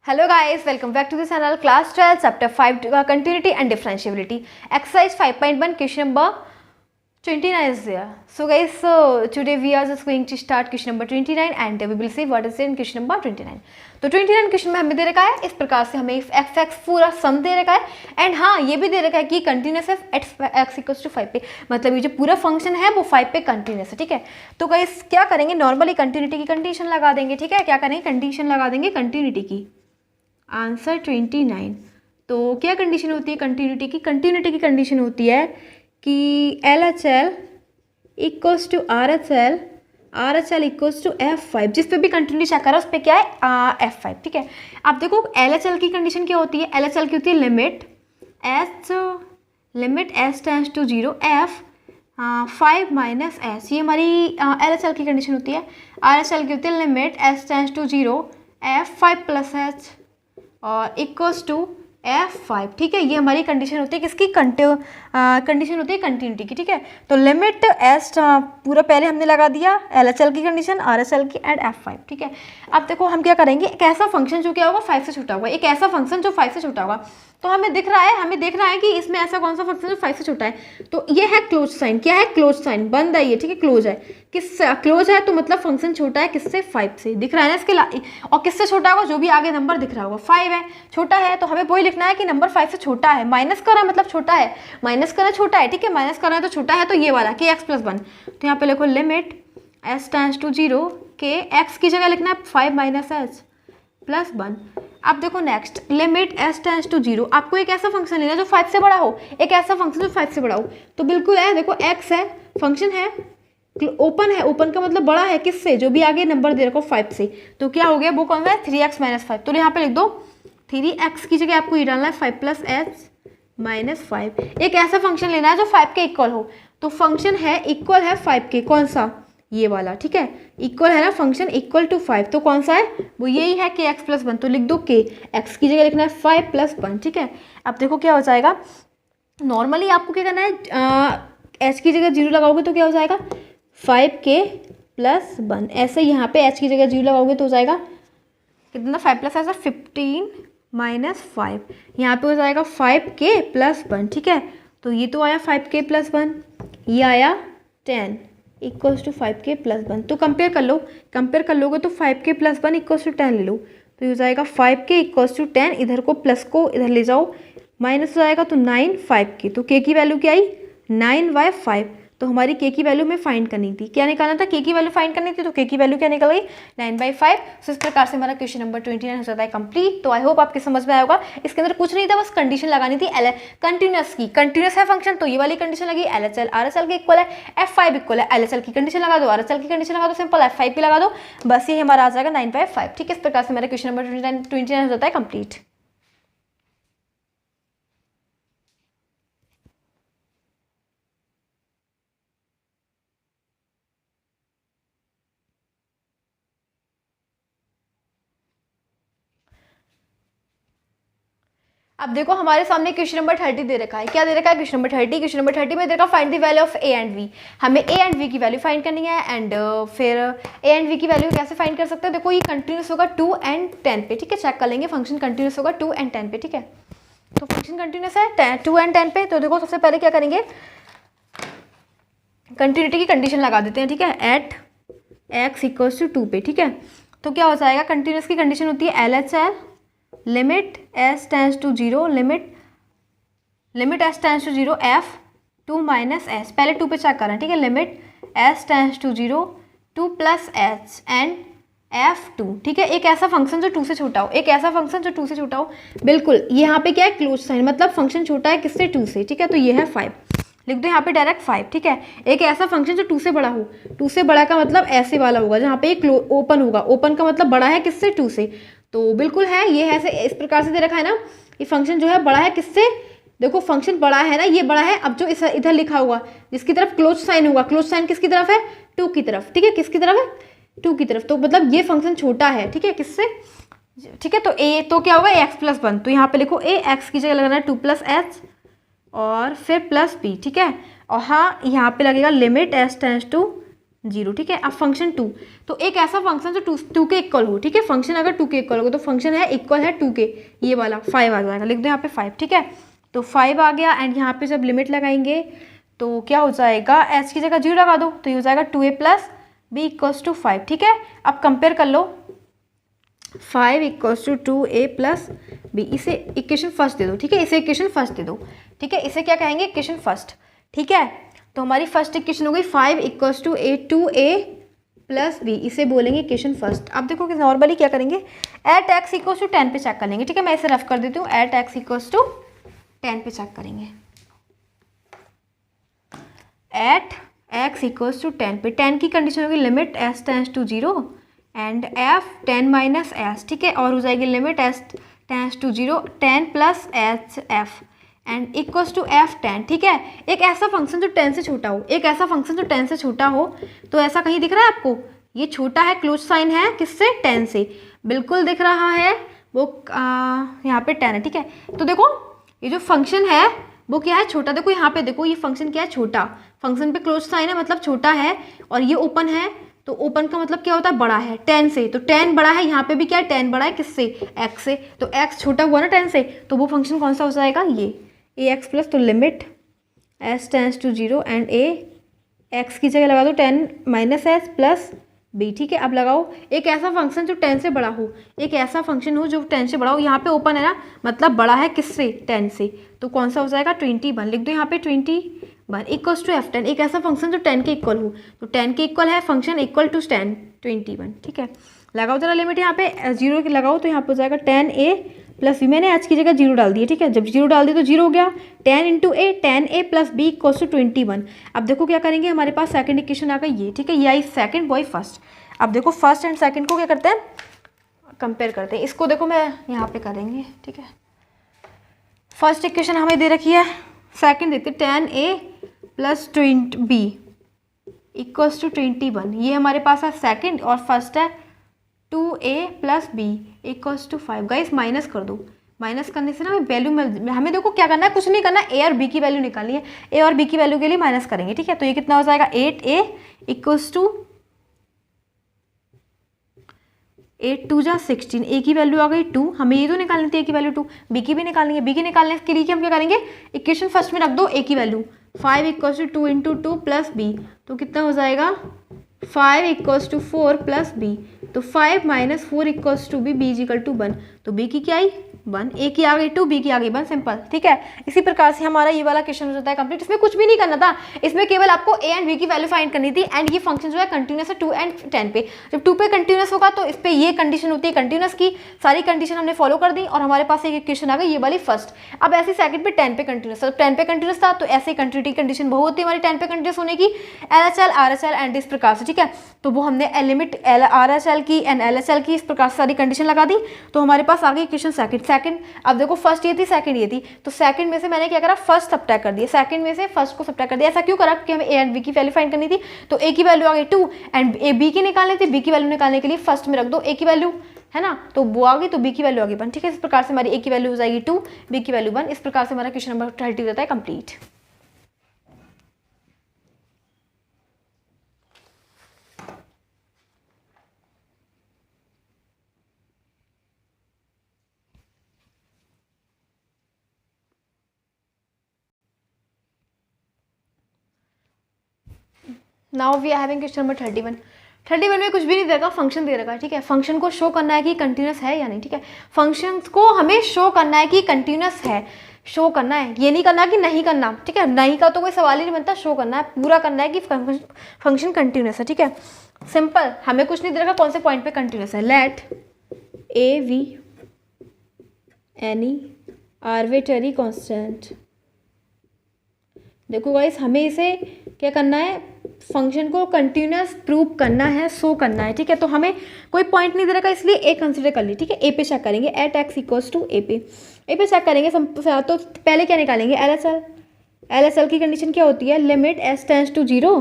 Hello guys, welcome back to the channel. Class 12 chapter 5 continuity and differentiability. Exercise 5.1 question number 29 is there. So guys, today we are just going to start question number 29 and we will see what is in question number 29. तो 29 question में हमें दे रखा है इस प्रकार से, हमें F x पूरा सम दे रखा है एंड हाँ ये भी दे रखा है कि कंटिन्यूस है एट एक्स इक्वल्स टू 5 पे, मतलब ये जो पूरा फंक्शन है वो 5 पे कंटिन्यूस है। ठीक है, तो गाइस क्या करेंगे, नॉर्मली कंटिन्यूटी की कंडीशन लगा देंगे। ठीक है, क्या करेंगे, कंडीशन लगा देंगे कंटिन्यूटी की। आंसर 29। तो क्या कंडीशन होती है कंटिन्यूटी की? कंटिन्यूटी की कंडीशन होती है कि L H L equals to R H L equals to F5। जिस पे भी कंटिन्यूटी चेक करा उस पर क्या है F5। ठीक है, अब देखो एल एच एल की कंडीशन क्या होती है, एल एच एल की होती है limit S tends to 0 F 5 minus S, ये हमारी एल एच एल की कंडीशन होती है। आर एच एल की होती है limit S tends to 0 F 5 plus H और इक्वल्स टू F5। ठीक है, ये हमारी कंडीशन होती है किसकी, कंडीशन होती है कंटिन्यूटी की। ठीक है, तो लिमिट एस पूरा पहले हमने लगा दिया एल एच एल की कंडीशन, आर एच एल की एंड F5। ठीक है, अब देखो हम क्या करेंगे, एक ऐसा फंक्शन जो क्या होगा 5 से छोटा होगा, एक ऐसा फंक्शन जो 5 से छोटा होगा। तो हमें देखना है कि इसमें ऐसा कौन सा फंक्शन जो 5 से छोटा है। तो ये है क्लोज साइन, क्या है क्लोज साइन, बंद है ये। ठीक है, क्लोज है, किससे क्लोज है तो मतलब फंक्शन छोटा है किससे, 5 से। दिख रहा है ना इसके और किससे छोटा होगा, जो भी आगे नंबर दिख रहा होगा 5 है, छोटा है। तो हमें वही लिखना है कि नंबर 5 से छोटा है, माइनस कर रहा है मतलब छोटा है, माइनस करना छोटा है। ठीक है, माइनस करना है तो छोटा है, तो ये वाला के एक्स प्लस 1। तो यहाँ पे लिखो लिमिट एस टेंड्स टू 0 के एक्स की जगह लिखना है 5 माइनस एच प्लस 1। अब देखो next, limit S tends to 0। आपको एक ऐसा फंक्शन लेना है जो 5 से बड़ा हो, एक ऐसा फंक्शन जो 5 से बड़ा हो। तो बिल्कुल है, देखो एक्स है, फंक्शन है, ओपन है, ओपन का मतलब बड़ा है किससे, जो भी आगे नंबर दे रखो 5 से। तो क्या हो गया, वो कौन सा है 3x माइनस 5। तो यहाँ पे लिख दो 3x की जगह आपको ये डालना है 5 प्लस एच माइनस 5। एक ऐसा फंक्शन लेना है जो 5 के इक्वल हो। तो फंक्शन है इक्वल है 5 के, कौन सा, ये वाला। ठीक है, इक्वल है ना फंक्शन, इक्वल टू 5, तो कौन सा है, वो यही है के एक्स प्लस 1। तो लिख दो के एक्स की जगह लिखना है 5 प्लस 1। ठीक है, अब देखो क्या हो जाएगा, नॉर्मली आपको क्या करना है, एच की जगह 0 लगाओगे तो क्या हो जाएगा 5k प्लस 1। ऐसे यहाँ पे एच की जगह 0 लगाओगे तो हो जाएगा कितना, 5 प्लस ऐसा 15 माइनस 5, यहाँ पे हो जाएगा 5k प्लस 1। ठीक है, तो ये तो आया 5k प्लस 1, ये आया 10 इक्वल्स टू 5k प्लस 1। तो कंपेयर कर लोगे तो 5k प्लस 1 इक्वल्स टू 10 ले लो, तो ये हो जाएगा 5k इक्वल्स टू 10। इधर को प्लस को इधर ले जाओ, माइनस हो जाएगा तो 9 5k। तो k की वैल्यू क्या आई 9/5। तो हमारी k की वैल्यू में फाइंड करनी थी, क्या निकालना था, k की वैल्यू फाइंड करनी थी। तो k की वैल्यू क्या निकल गई 9/5। तो इस प्रकार से हमारा क्वेश्चन नंबर 29 हो जाता है कंप्लीट। तो आई होप आपके समझ में आया होगा। इसके अंदर कुछ नहीं था, बस कंडीशन लगानी थी कंटिन्यूस की। कंटिन्यूस है फंक्शन तो ये वाली कंडीशन लगी, L H L R H L के इक्वल है, F5 इक्वल है, एल एच एल की कंडीशन लगा दो, आर एच एल की कंडीशन लगा दो, सिंपल F5 भी लगा दो, बस ये हमारा आ जाएगा 9/5। ठीक है, इस प्रकार से हमारा क्वेश्चन नंबर 29 हो जाता है कंप्लीट। अब देखो हमारे सामने क्वेश्चन नंबर 30 दे रखा है। क्या दे रखा है क्वेश्चन नंबर 30? क्वेश्चन नंबर 30 में दे रखा find the value of A and B. हमें ए एंड वी की वैल्यू फाइंड करनी है एंड फिर ए एंड वी की वैल्यू कैसे फाइंड कर सकते हैं। देखो ये कंटिन्यूस होगा 2 and 10 पे। ठीक है, चेक कर लेंगे, फंक्शन कंटिन्यूस होगा 2 and 10 पे। ठीक है, तो फंक्शन कंटिन्यूस है 2 and 10 पे। तो देखो सबसे पहले क्या करेंगे, कंटिन्यूटी की कंडीशन लगा देते हैं। ठीक है, एट एक्स इक्वल्स टू 2 पे। ठीक है, तो क्या हो जाएगा, कंटिन्यूस की कंडीशन होती है L H L limit S tends to 0 limit S tends to 0 F 2 minus S, पहले 2 पे चेक करना। ठीक है, limit S tends to 0 2 plus H and F2। ठीक है, एक ऐसा फंक्शन जो 2 से छोटा हो, एक ऐसा फंक्शन जो 2 से छोटा हो। बिल्कुल यहाँ पे क्या है क्लोज साइन, मतलब फंक्शन छोटा है किससे, 2 से। ठीक है, तो ये है 5, लिख दो यहाँ पे डायरेक्ट 5। ठीक है, एक ऐसा फंक्शन जो 2 से बड़ा हो, 2 से बड़ा का मतलब ऐसे वाला होगा जहाँ पे एक ओपन होगा, ओपन का मतलब बड़ा है किससे, 2 से। तो बिल्कुल है, ये है इस प्रकार से दे रखा है ना, ये फंक्शन जो है बड़ा है किससे, देखो फंक्शन बड़ा है ना, ये बड़ा है। अब जो इधर लिखा हुआ जिसकी तरफ क्लोज साइन होगा, क्लोज साइन किसकी तरफ है, 2 की तरफ। ठीक है, किसकी तरफ है, 2 की तरफ। तो मतलब ये फंक्शन छोटा है, ठीक है, किससे। ठीक है, तो ए तो क्या होगा एक्स प्लस 1। तो यहाँ पे लिखो ए एक्स की जगह लगाना है 2 प्लस एच और फिर प्लस बी। ठीक है, और हाँ यहाँ पे लगेगा limit S tends to zero, ठीक है। अब फंक्शन टू, तो एक ऐसा फंक्शन जो टू के इक्वल हो, ठीक है। फंक्शन अगर टू के इक्वल होगा तो फंक्शन है इक्वल है टू के, ये वाला 5 आ जाएगा, लिख दो यहाँ पे 5, ठीक है। तो 5 आ गया एंड यहाँ पे जब लिमिट लगाएंगे तो क्या हो जाएगा, एच की जगह 0 लगा दो तो ये हो जाएगा 2a plus B equals to 5, ठीक है। अब कंपेयर कर लो, 5 equals to 2a plus B, इसे इक्वेशन फर्स्ट दे दो, ठीक है। इसे इक्वेशन फर्स्ट दे दो, ठीक है। इसे क्या कहेंगे, इक्वेशन फर्स्ट, ठीक है। तो हमारी फर्स्ट इक्वेशन हो गई 5 equals to 2a plus B, इसे बोलेंगे इक्वेशन फर्स्ट। अब देखो कि नॉर्मली क्या करेंगे, एट एक्स इक्वल्स टू 10 पे चेक कर लेंगे, ठीक है। मैं इसे रफ कर देती हूँ, एट एक्स इक्वल्स टू 10 पे चेक करेंगे, एट एक्स इक्वल्स टू 10 पे, 10 की कंडीशन होगी limit S tends to 0 and F 10 minus S, ठीक है। और हो जाएगी limit S tends to 0 10 plus H F and equals to F 10, ठीक है। एक ऐसा फंक्शन जो 10 से छोटा हो, एक ऐसा फंक्शन जो 10 से छोटा हो, तो ऐसा कहीं दिख रहा है आपको, ये छोटा है, क्लोज साइन है किससे, 10 से, बिल्कुल दिख रहा है वो यहाँ पे 10 है, ठीक है। तो देखो ये जो फंक्शन है वो क्या है, छोटा, देखो यहाँ पे देखो ये फंक्शन क्या है, छोटा, फंक्शन पे क्लोज साइन है मतलब छोटा है, और ये ओपन है, तो ओपन का मतलब क्या होता है, बड़ा है 10 से, तो 10 बड़ा है, यहाँ पे भी क्या है 10 बड़ा है किससे, x से, तो x छोटा हुआ ना 10 से, तो वो फंक्शन कौन सा हो जाएगा, ये ax प्लस, तो limit s tends to 0 and a x की जगह लगा दो 10 माइनस एस प्लस b, ठीक है। अब लगाओ एक ऐसा फंक्शन जो 10 से बड़ा हो, एक ऐसा फंक्शन हो जो 10 से बड़ा हो, यहाँ पे ओपन है ना मतलब बड़ा है किससे, 10 से, तो कौन सा हो जाएगा 21, लिख दो यहाँ पे 21 इक्वल्स टू f10, एक ऐसा फंक्शन जो 10 के इक्वल हो, तो 10 के इक्वल है फंक्शन इक्वल टू 10 21, ठीक है। लगाओ जरा लिमिट यहाँ पे 0 की लगाओ तो यहाँ पे हो जाएगा 10a प्लस बी, मैंने h की जगह 0 डाल दिया, ठीक है। जब 0 डाल दी तो 0 हो गया, 10 into A 10a plus B equals to 21। अब देखो क्या करेंगे, हमारे पास सेकंड इक्वेशन आ गई ये, ठीक है। ये आई सेकंड, वही फर्स्ट। अब देखो फर्स्ट एंड सेकंड को क्या करते हैं, कंपेयर करते हैं। इसको देखो मैं यहाँ पे करेंगे, ठीक है। फर्स्ट इक्वेशन हमें दे रखी है, सेकंड देखते 10a plus 20b equals to 21, ये हमारे पास है सेकंड, और फर्स्ट है 2a plus B equals to 5। Guys minus कर दो, माइनस करने से ना हमें वैल्यू मिल, हमें देखो क्या करना है, कुछ नहीं करना, a और b की वैल्यू निकालनी है, a और b की वैल्यू के लिए माइनस करेंगे, ठीक है। तो ये कितना हो जाएगा 8a इक्वल्स टू 8 2 जा 16, ए की वैल्यू आ गई 2, हमें ये तो निकालनी थी ए की वैल्यू 2, बी की भी निकालनी है, बी की निकालने के लिए हम क्या करेंगे, इक्वेशन फर्स्ट में रख दो ए की value, 5 equals to 2 into 2 plus B, तो कितना हो जाएगा 5 इक्वल्स टू 4 प्लस बी, तो 5 minus 4 equals to B is equal to 1, तो बी की क्या आई 1, ए की आ गई 2, बी की आ गई 1, सिंपल, ठीक है। इसी प्रकार से हमारा ये वाला क्वेश्चन हो जाता है कंप्लीट। इसमें कुछ भी नहीं करना था, इसमें केवल आपको ए एंड बी की वैल्यू फाइंड करनी थी, एंड ये फंक्शन जो है कंटिन्यूस है 2 एंड 10 पे। जब 2 पे कंटिन्यूस होगा तो इस पे ये कंडीशन होती है कंटिन्यूस की, सारी कंडीशन हमने फॉलो कर दी और हमारे पास एक इक्वेशन आ गई ये वाली फर्स्ट। अब ऐसे सेकंड पे 10 पे कंटिन्यूस था, 10 पे कंटिन्यूस था तो ऐसे कंटिन्यूटी कंडीशन बहुत होती है हमारी 10 पे कंटिन्यूस होने की, LHL RHL एंड इस प्रकार से, ठीक है। तो वो हमने लिमिट RHL की एंड LHL की इस प्रकार से सारी कंडीशन लगा दी, तो हमारे पास आ गई इक्वेशन सेकंड। अब देखो फर्स्ट ये थी, सेकंड ये थी, तो सेकंड में से मैंने क्या करा, फर्स्ट सब्ट्रैक्ट कर दिया, सेकंड में से फर्स्ट को सब्ट्रैक्ट कर दिया। ऐसा क्यों करा, क्योंकि हमें ए एंड बी की वैल्यू फाइंड करनी थी, तो ए की वैल्यू आ गई 2 एंड ए बी की निकालनी थी, बी की वैल्यू निकालने के लिए फर्स्ट में रख दो ए की वैल्यू, है ना, तो वो आ गई, तो बी की वैल्यू आ गई 1, ठीक है। इस प्रकार से हमारी ए की वैल्यू हो जाएगी 2, बी की वैल्यू 1, इस प्रकार से हमारा क्वेश्चन नंबर 30 हो जाता है complete. Now we are having question number 31 में कुछ भी नहीं दे रखा, फंक्शन दे रखा है, ठीक है। फंक्शन को शो करना है कि कंटिन्यूस है या नहीं, ठीक है। फंक्शन को हमें शो करना है कि कंटिन्यूस है, शो करना है, ये नहीं करना कि नहीं करना, ठीक है। नहीं का तो कोई सवाल ही नहीं बनता, शो करना है, पूरा करना है कि फंक्शन कंटिन्यूस है, ठीक है। सिंपल, हमें कुछ नहीं दे रखा, कौन से पॉइंट पे कंटिन्यूस है, let A be any arbitrary constant. देखो गाइस हमें इसे क्या करना है, फंक्शन को कंटिन्यूस प्रूव करना है, शो करना है, ठीक है। तो हमें कोई पॉइंट नहीं दे रखा, इसलिए ए कंसीडर कर ली, ठीक है। ए पे चेक करेंगे, एट एक्स इक्वल्स टू ए पे चेक करेंगे। तो पहले क्या निकालेंगे, LHL की कंडीशन क्या होती है, limit S tends to 0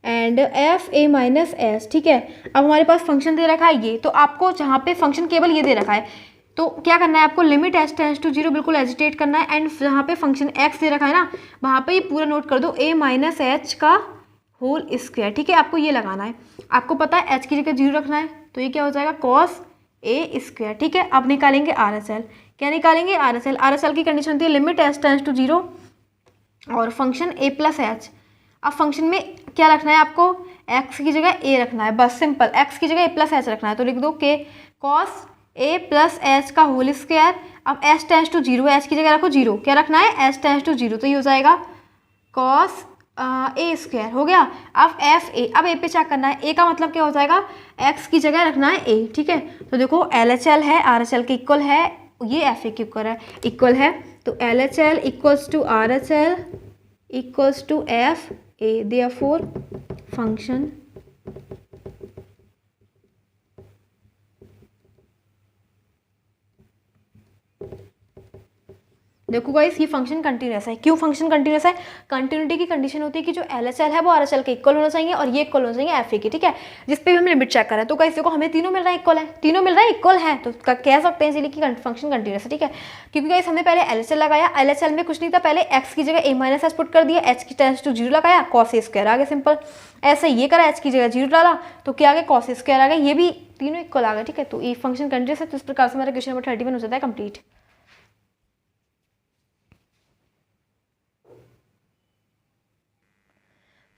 and F A minus S, ठीक है। अब हमारे पास फंक्शन दे रखा है ये, तो आपको जहाँ पे फंक्शन केवल ये दे रखा है तो क्या करना है आपको, लिमिट एस टेंस टू 0 बिल्कुल एजिटेट करना है, एंड जहाँ पे फंक्शन एक्स दे रखा है ना वहाँ पे ये पूरा नोट कर दो, ए माइनस एच का होल स्क्वायर, ठीक है। आपको ये लगाना है, आपको पता है एच की जगह 0 रखना है, तो ये क्या हो जाएगा कॉस ए स्क्वायर, ठीक है। अब निकालेंगे आर एच एल, क्या निकालेंगे are H L. R H L की कंडीशन होती है लिमिट एच टेंड्स टू 0 और फंक्शन ए प्लस एच। अब फंक्शन में क्या रखना है आपको, एक्स की जगह ए रखना है, बस सिंपल, एक्स की जगह ए प्लस एच रखना है, तो लिख दो के कॉस ए प्लस एच का होल स्क्वायर। अब एच टेंड्स टू 0, एच की जगह रखो 0, क्या रखना है एच टेंड्स टू 0, तो ये हो जाएगा कॉस ए स्क्वायर, हो गया। अब एफ ए, अब ए पे चेक करना है, ए का मतलब क्या हो जाएगा एक्स की जगह रखना है ए, ठीक है। तो देखो एल एच एल है आर एच एल के इक्वल है, ये एफ ए के इक्वल है, तो L H L equals to R H L equals to F A, therefore function देखो गाइस ये फंक्शन कंटिन्यूस है। क्यों फंक्शन कंटिन्यूस है, कंटिन्यूटी की कंडीशन होती है कि जो एल एच एल है वो आर एच एल के इक्वल होना चाहिए और ये इक्वल होना चाहिए एफ ए के, ठीक है, जिस पे भी हम लिमिट चेक कर रहे हैं। तो गाइस देखो हमें तीनों मिल रहा है इक्वल है, तीनों मिल रहा है इक्वल है, तो कह सकते हैं इसलिए कि फंक्शन कंटिन्यूस है, ठीक है। क्योंकि गाइस हमने पहले एल एच एल लगाया, एल एच एल में कुछ नहीं था, पहले एक्स की जगह ए माइनस एच पुट कर दिया, एच की टेंड्स टू 0 लगाया, कॉस ए स्क्वायर आ गया, सिंपल। ऐसे ये करा, एच की जगह 0 डाला तो क्या आ गया कॉस ए स्क्वायर आ गया, ये भी तीनों इक्वल आ गए, ठीक है। तो ये फंक्शन कंटिन्यूस है, तो इस प्रकार से हमारा क्वेश्चन नंबर 31 हो जाता है complete.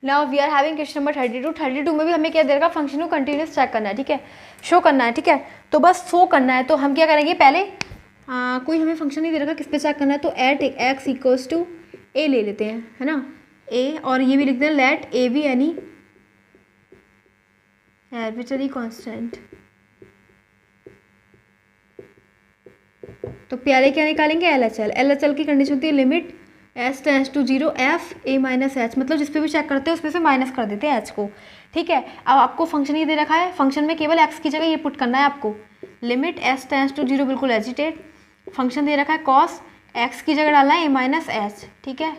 Now we are having question number 32। 32 में भी हमें क्या दे रखा, फंक्शन को कंटिन्यूस चेक करना है, ठीक है, शो करना है, ठीक है। तो बस शो करना है, तो हम क्या करेंगे पहले कोई हमें फंक्शन नहीं दे रखा, किस पे चेक करना है, तो एट एक्स इक्वल्स टू ए ले लेते हैं, है ना, ए, और ये भी लिखते हैं let A B any arbitrary constant. तो पहले क्या निकालेंगे L H L, L H L की कंडीशन होती है limit H tends to 0 F A minus H, मतलब जिस पे भी चेक करते हैं उसमें से माइनस कर देते हैं एच को, ठीक है। अब आपको फंक्शन ये दे रखा है, फंक्शन में केवल एक्स की जगह ये पुट करना है आपको, लिमिट एच टेंड्स टू 0, बिल्कुल एजिटेड, फंक्शन दे रखा है कॉस, एक्स की जगह डालना है ए माइनस एच, ठीक है,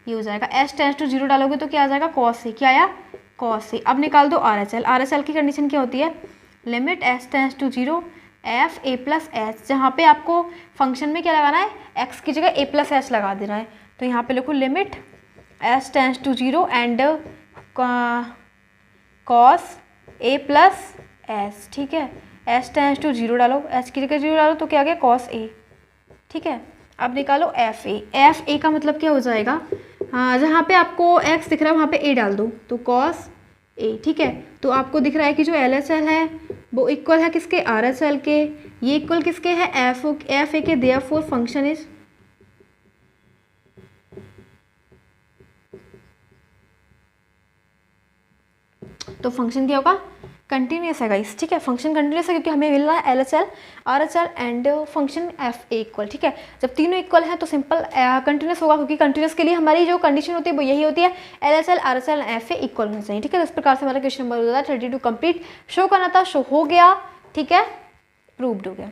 ये हो जाएगा एच टेंड्स टू 0 डालोगे तो क्या आ जाएगा कॉस ए, क्या आया कॉस ए। अब निकाल दो R H L, R H L की कंडीशन क्या होती है limit H tends to 0 F A plus H, जहाँ पे आपको फंक्शन में क्या लगाना है एक्स की जगह ए प्लस एच लगा देना है, तो यहाँ पे लिखो limit H tends to 0 and cos A plus H, ठीक है, एच टेंड्स टू 0 डालो, एच की जगह 0 डालो तो क्या आ गया कॉस ए, ठीक है। अब निकालो एफ ए, एफ ए का मतलब क्या हो जाएगा, जहाँ पे आपको एक्स दिख रहा है वहाँ पे ए डाल दो, तो कॉस ए, ठीक है। तो आपको दिख रहा है कि जो एल एच एल है वो इक्वल है किसके आर एच एल के, ये इक्वल किसके है एफ ए के, देयरफॉर फंक्शन इज तो फंक्शन क्या होगा कंटिन्यूस है गाइस, ठीक है, फंक्शन कंटिन्यूस है क्योंकि हमें मिल रहा है L H L R H L and function F A equal, ठीक है। जब तीनों इक्वल हैं तो सिंपल कंटिन्यूस होगा, क्योंकि कंटिन्यूस के लिए हमारी जो कंडीशन होती है वो यही होती है L H L R H L F A equal होना चाहिए, ठीक है। तो इस प्रकार से हमारा क्वेश्चन नंबर हो जाता है 32 कंप्लीट। शो करना था, शो हो गया, ठीक है, प्रूव्ड हो गया।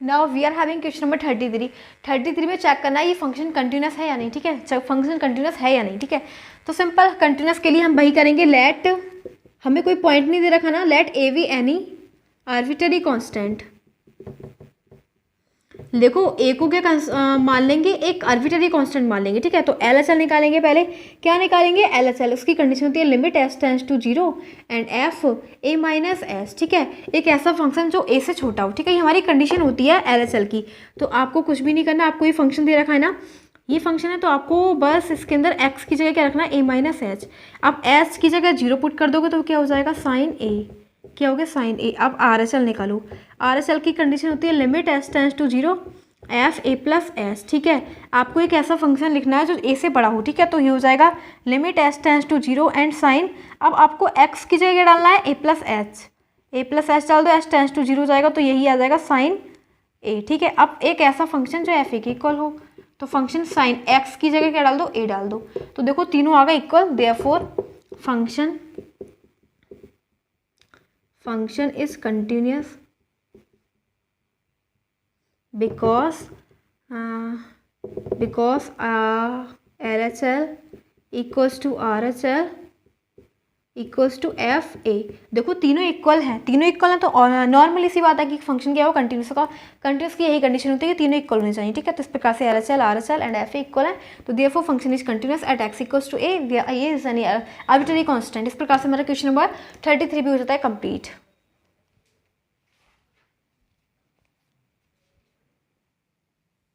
Now we are having question number 33। 33 में चेक करना है ये फंक्शन कंटिन्यूस है या नहीं, ठीक है, फंक्शन कंटिन्यूस है या नहीं, ठीक है। तो सिंपल कंटिन्यूस के लिए हम वही करेंगे, लेट, हमें कोई पॉइंट नहीं दे रखा ना, let A be any arbitrary constant. देखो ए को क्या मान लेंगे, एक आर्बिट्ररी कांस्टेंट मान लेंगे, ठीक है। तो एल एच एल निकालेंगे, पहले क्या निकालेंगे एल एच एल, उसकी कंडीशन होती है limit H tends to 0 and F A minus H, ठीक है, एक ऐसा फंक्शन जो ए से छोटा हो, ठीक है, ये हमारी कंडीशन होती है एल एच एल की। तो आपको कुछ भी नहीं करना, आपको ये फंक्शन दे रखा है ना, ये फंक्शन है, तो आपको बस इसके अंदर एक्स की जगह क्या रखना है ए माइनस एच। अब एच की जगह 0 पुट कर दोगे तो क्या हो जाएगा साइन ए, क्या हो गया साइन ए। अब आर एच एल निकालो, आर एच एल की कंडीशन होती है limit H tends to 0 F A plus H, ठीक है। आपको एक ऐसा फंक्शन लिखना है जो ए से बड़ा हो, ठीक है, तो ये हो जाएगा limit H tends to 0 and sine. अब आपको एक्स की जगह डालना है ए प्लस एच डाल दो, एच टेंड्स टू 0 हो जाएगा, तो यही आ जाएगा साइन ए, ठीक है। अब एक ऐसा फंक्शन जो एफ ए के इक्वल हो, तो फंक्शन साइन एक्स की जगह क्या डाल दो ए डाल दो, तो देखो तीनों आ गए equal, therefore function is continuous because LHL equals to RHL equals to F A. देखो तीनों इक्वल हैं, तीनों इक्वल हैं तो नॉर्मली सी बात है कि फंक्शन क्या हो, कंटिन्यूस का। कंटिन्यूस की यही कंडीशन होती है कि तीनों इक्वल होने चाहिए, ठीक है। तो इस प्रकार से RHL RHL and F A equal है, तो therefore function is continuous at x equals to A, ये इज एनी आर्बिट्ररी कांस्टेंट। इस प्रकार से हमारा क्वेश्चन नंबर 33 भी हो जाता है कंप्लीट।